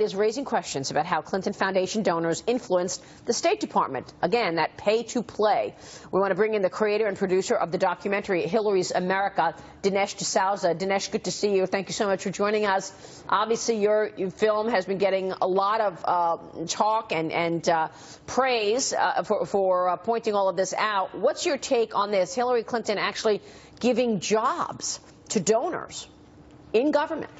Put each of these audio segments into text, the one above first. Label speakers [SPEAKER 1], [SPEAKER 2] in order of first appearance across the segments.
[SPEAKER 1] Is raising questions about how Clinton Foundation donors influenced the State Department. Again, that pay to play. We want to bring in the creator and producer of the documentary Hillary's America, Dinesh D'Souza. Dinesh, good to see you. Thank you so much for joining us. Obviously, your film has been getting a lot of talk and praise for pointing all of this out. What's your take on this? Hillary Clinton actually giving jobs to donors in government?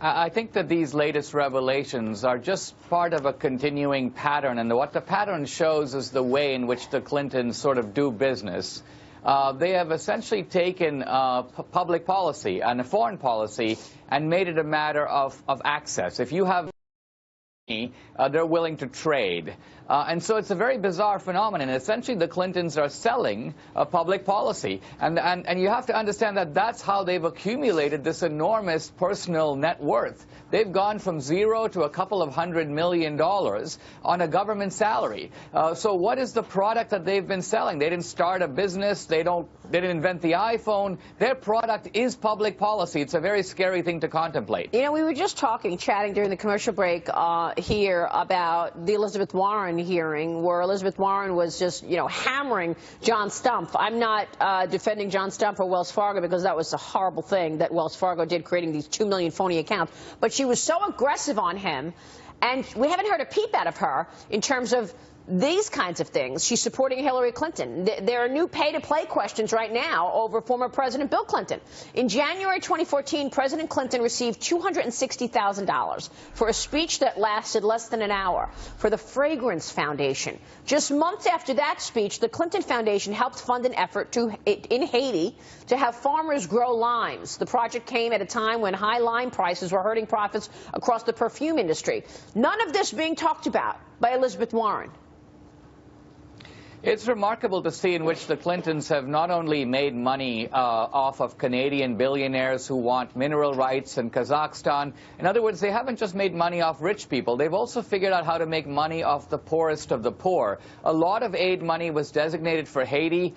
[SPEAKER 2] I think that these latest revelations are just part of a continuing pattern, and what the pattern shows is the way in which the Clintons sort of do business. They have essentially taken public policy and foreign policy and made it a matter of access. If you have money, they're willing to trade. And so it's a very bizarre phenomenon. Essentially, the Clintons are selling public policy. And you have to understand that that's how they've accumulated this enormous personal net worth. They've gone from zero to a couple of $100 million on a government salary. So what is the product that they've been selling? They didn't start a business. They didn't invent the iPhone. Their product is public policy. It's a very scary thing to contemplate.
[SPEAKER 1] You know, we were just chatting during the commercial break here about the Elizabeth Warren hearing, where Elizabeth Warren was just, hammering John Stumpf. I'm not defending John Stumpf or Wells Fargo, because that was a horrible thing that Wells Fargo did, creating these 2 million phony accounts. But she was so aggressive on him, and we haven't heard a peep out of her in terms of these kinds of things. She's supporting Hillary Clinton. There are new pay-to-play questions right now over former President Bill Clinton. In January 2014, President Clinton received $260,000 for a speech that lasted less than an hour for the Fragrance Foundation. Just months after that speech, the Clinton Foundation helped fund an effort in Haiti to have farmers grow limes. The project came at a time when high lime prices were hurting profits across the perfume industry. None of this being talked about by Elizabeth Warren.
[SPEAKER 2] It's remarkable to see in which the Clintons have not only made money off of Canadian billionaires who want mineral rights in Kazakhstan. In other words, they haven't just made money off rich people. They've also figured out how to make money off the poorest of the poor. A lot of aid money was designated for Haiti.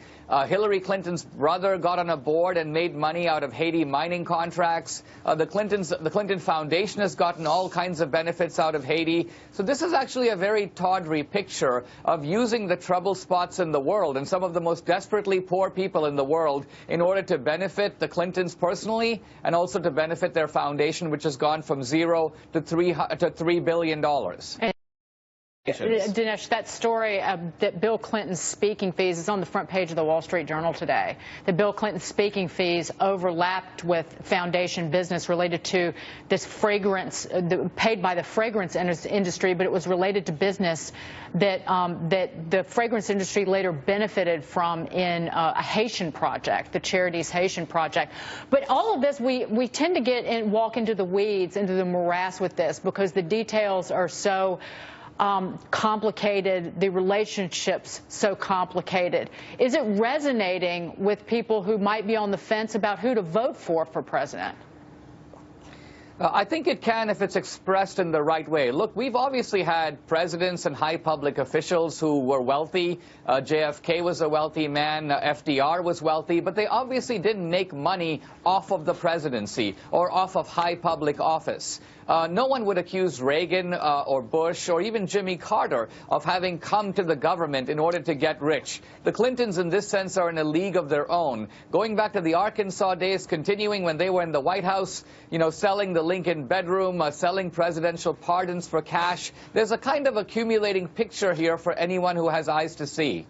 [SPEAKER 2] Hillary Clinton's brother got on a board and made money out of Haiti mining contracts. The Clinton Foundation has gotten all kinds of benefits out of Haiti. So this is actually a very tawdry picture of using the trouble spots in the world and some of the most desperately poor people in the world in order to benefit the Clintons personally and also to benefit their foundation, which has gone from zero to $3 billion.
[SPEAKER 3] Dinesh, that story that Bill Clinton's speaking fees is on the front page of the Wall Street Journal today. That Bill Clinton's speaking fees overlapped with foundation business related to this fragrance, paid by the fragrance industry, but it was related to business that the fragrance industry later benefited from in a Haitian project, the Charities Haitian project. But all of this, we tend to walk into the weeds, into the morass with this, because the details are so complicated, the relationships so complicated. Is it resonating with people who might be on the fence about who to vote for president?
[SPEAKER 2] I think it can if it's expressed in the right way. Look, we've obviously had presidents and high public officials who were wealthy. JFK was a wealthy man. FDR was wealthy. But they obviously didn't make money off of the presidency or off of high public office. No one would accuse Reagan or Bush or even Jimmy Carter of having come to the government in order to get rich. The Clintons, in this sense, are in a league of their own. Going back to the Arkansas days, continuing when they were in the White House, selling the Lincoln bedroom, selling presidential pardons for cash. There's a kind of accumulating picture here for anyone who has eyes to see.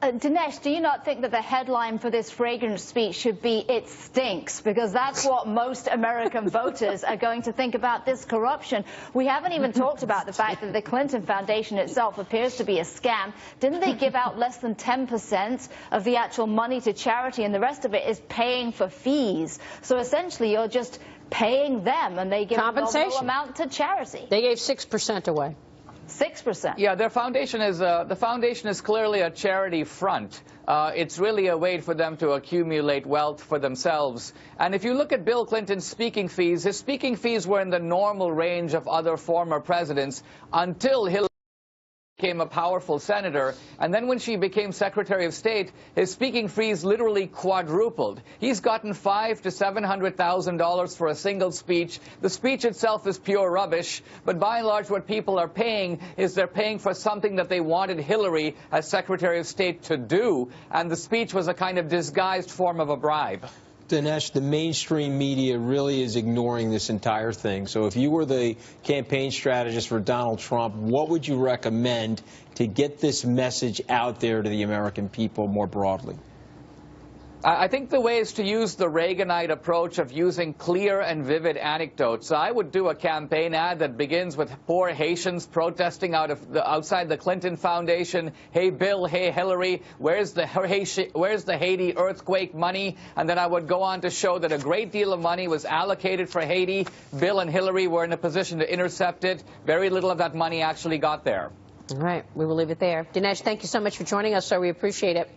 [SPEAKER 4] Dinesh, do you not think that the headline for this fragrance speech should be "It stinks"? Because that's what most American voters are going to think about this corruption. We haven't even talked about the fact that the Clinton Foundation itself appears to be a scam. Didn't they give out less than 10% of the actual money to charity, and the rest of it is paying for fees? So essentially, you're just paying them, and they give a nominal amount to charity.
[SPEAKER 1] They gave 6% away.
[SPEAKER 4] 6%.
[SPEAKER 2] Yeah, their foundation is the foundation is clearly a charity front. It's really a way for them to accumulate wealth for themselves. And if you look at Bill Clinton's speaking fees, his speaking fees were in the normal range of other former presidents until Hillary became a powerful senator, and then when she became Secretary of State, his speaking fees literally quadrupled. He's gotten $500,000 to $700,000 for a single speech. The speech itself is pure rubbish, but by and large what people are paying is they're paying for something that they wanted Hillary as Secretary of State to do, and the speech was a kind of disguised form of a bribe.
[SPEAKER 5] Dinesh, the mainstream media really is ignoring this entire thing. So if you were the campaign strategist for Donald Trump, what would you recommend to get this message out there to the American people more broadly?
[SPEAKER 2] I think the way is to use the Reaganite approach of using clear and vivid anecdotes. I would do a campaign ad that begins with poor Haitians protesting outside the Clinton Foundation. Hey, Bill, hey, Hillary, where's the Haiti earthquake money? And then I would go on to show that a great deal of money was allocated for Haiti. Bill and Hillary were in a position to intercept it. Very little of that money actually got there.
[SPEAKER 1] All right, we will leave it there. Dinesh, thank you so much for joining us, sir. We appreciate it.